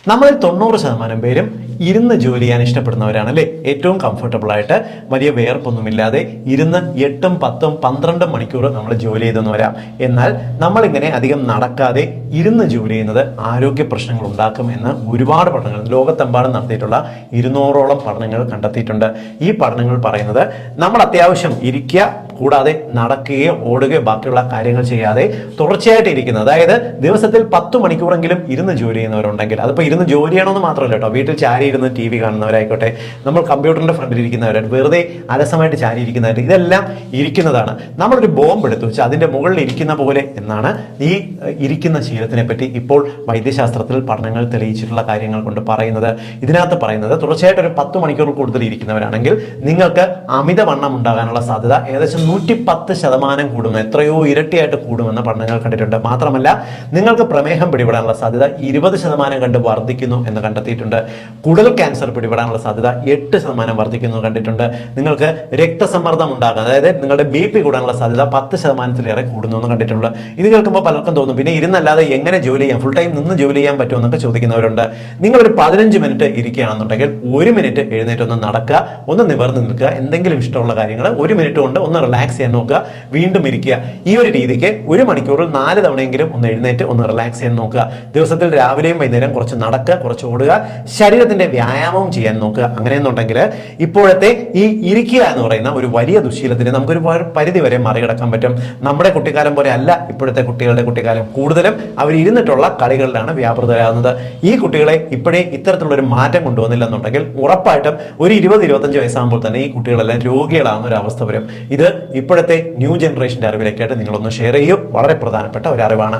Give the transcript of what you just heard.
നമ്മളിൽ 90% പേരും ഇരുന്ന് ജോലി ചെയ്യാൻ ഇഷ്ടപ്പെടുന്നവരാണ് അല്ലേ? ഏറ്റവും കംഫർട്ടബിൾ ആയിട്ട് വലിയ വേർപ്പൊന്നുമില്ലാതെ ഇരുന്ന് 8, 10, 12 മണിക്കൂർ നമ്മൾ ജോലി ചെയ്തെന്ന് വരാം. എന്നാൽ നമ്മളിങ്ങനെ അധികം നടക്കാതെ ഇരുന്ന് ജോലി ചെയ്യുന്നത് ആരോഗ്യ പ്രശ്നങ്ങൾ ഉണ്ടാക്കും എന്ന് ഒരുപാട് പഠനങ്ങൾ ലോകത്തെമ്പാടും നടത്തിയിട്ടുള്ള 200ഓളം പഠനങ്ങൾ കണ്ടെത്തിയിട്ടുണ്ട്. ഈ പഠനങ്ങൾ പറയുന്നത് നമ്മൾ അത്യാവശ്യം ഇരിക്കുക, കൂടാതെ നടക്കുകയോ ഓടുകയോ ബാക്കിയുള്ള കാര്യങ്ങൾ ചെയ്യാതെ തുടർച്ചയായിട്ട് ഇരിക്കുന്നത്, അതായത് ദിവസത്തിൽ 10 മണിക്കൂറെങ്കിലും ഇരുന്ന് ജോലി ചെയ്യുന്നവരുണ്ടെങ്കിൽ, അതിപ്പോൾ ഇരുന്ന് ജോലി ചെയ്യണമെന്ന് മാത്രമല്ല കേട്ടോ, വീട്ടിൽ ചാരി ഇരുന്ന് TV കാണുന്നവരായിക്കോട്ടെ, നമ്മൾ കമ്പ്യൂട്ടറിന്റെ ഫ്രണ്ടിൽ ഇരിക്കുന്നവരായിട്ട് വെറുതെ അലസമായിട്ട് ചാരി ഇരിക്കുന്നവർ, ഇതെല്ലാം ഇരിക്കുന്നതാണ്. നമ്മളൊരു ബോംബ് എടുത്തു വെച്ചാൽ അതിന്റെ മുകളിൽ ഇരിക്കുന്ന പോലെ എന്നാണ് ഈ ഇരിക്കുന്ന ശീലത്തിനെ പറ്റി ഇപ്പോൾ വൈദ്യശാസ്ത്രത്തിൽ പഠനങ്ങൾ തെളിയിച്ചിട്ടുള്ള കാര്യങ്ങൾ കൊണ്ട് പറയുന്നത്. ഇതിനകത്ത് പറയുന്നത് തുടർച്ചയായിട്ട് ഒരു 10 മണിക്കൂർ കൂടുതൽ ഇരിക്കുന്നവരാണെങ്കിൽ നിങ്ങൾക്ക് അമിതവണ്ണം ഉണ്ടാകാനുള്ള സാധ്യത ഏകദേശം 110% കൂടുമെന്ന്, എത്രയോ ഇരട്ടിയായിട്ട് കൂടുമെന്ന് പഠനങ്ങൾ കണ്ടിട്ടുണ്ട്. മാത്രമല്ല നിങ്ങൾക്ക് പ്രമേഹം പിടിപെടാനുള്ള സാധ്യത 20% കണ്ട് വർദ്ധിക്കുന്നു എന്ന് കണ്ടെത്തിയിട്ടുണ്ട്. കുടൽ ക്യാൻസർ പിടിപെടാനുള്ള സാധ്യത 8% വർദ്ധിക്കുന്നു കണ്ടിട്ടുണ്ട്. നിങ്ങൾക്ക് രക്തസമ്മർദ്ദം ഉണ്ടാകാൻ, അതായത് നിങ്ങളുടെ BP കൂടാനുള്ള സാധ്യത 10%-ലേറെ കൂടുന്നു എന്ന് കണ്ടിട്ടുണ്ട്. ഇത് കേൾക്കുമ്പോൾ പലർക്കും തോന്നും പിന്നെ ഇരുന്നല്ലാതെ എങ്ങനെ ജോലി ചെയ്യാം, ഫുൾ ടൈം നിന്ന് ജോലി ചെയ്യാൻ പറ്റുമോ എന്നൊക്കെ ചോദിക്കുന്നവരുണ്ട്. നിങ്ങളൊരു 15 മിനിറ്റ് ഇരിക്കുകയാണെന്നുണ്ടെങ്കിൽ 1 മിനിറ്റ് എഴുന്നേറ്റ് ഒന്ന് നടക്കുക, ഒന്ന് നിവർന്ന് നിൽക്കുക, എന്തെങ്കിലും ഇഷ്ടമുള്ള കാര്യങ്ങൾ 1 മിനിറ്റ് കൊണ്ട് ഒന്ന് റിലാക്സ് ചെയ്യാൻ നോക്കുക, വീണ്ടും ഇരിക്കുക. ഈ ഒരു രീതിക്ക് 1 മണിക്കൂറിൽ 4 തവണയെങ്കിലും ഒന്ന് എഴുന്നേറ്റ് ഒന്ന് റിലാക്സ് ചെയ്യാൻ നോക്കുക. ദിവസത്തിൽ രാവിലെയും വൈകുന്നേരം കുറച്ച് നടക്കുക, കുറച്ച് ഓടുക, ശരീരത്തിന്റെ വ്യായാമവും ചെയ്യാൻ നോക്കുക. അങ്ങനെയെന്നുണ്ടെങ്കിൽ ഇപ്പോഴത്തെ ഈ ഇരിക്കുക എന്ന് പറയുന്ന ഒരു വലിയ ദുശ്ശീലത്തിന് നമുക്കൊരു പരിധി വരെ മറികടക്കാൻ പറ്റും. നമ്മുടെ കുട്ടിക്കാലം പോലെ അല്ല ഇപ്പോഴത്തെ കുട്ടികളുടെ കുട്ടിക്കാലം. കൂടുതലും അവർ ഇരുന്നിട്ടുള്ള കളികളിലാണ് വ്യാപൃതരാകുന്നത്. ഈ കുട്ടികളെ ഇപ്പോഴേ ഇത്തരത്തിലുള്ള ഒരു മാറ്റം കൊണ്ടുവന്നില്ലെന്നുണ്ടെങ്കിൽ ഉറപ്പായിട്ടും ഒരു 20-25 വയസ്സാകുമ്പോൾ തന്നെ ഈ കുട്ടികളെല്ലാം രോഗികളാകുന്ന ഒരു അവസ്ഥ വരും. ഇത് ഇപ്പോഴത്തെ ന്യൂ ജനറേഷന്റെ അറിവിലേക്കായിട്ട് നിങ്ങളൊന്ന് ഷെയർ ചെയ്യൂ. വളരെ പ്രധാനപ്പെട്ട ഒരു അറിവാണ്.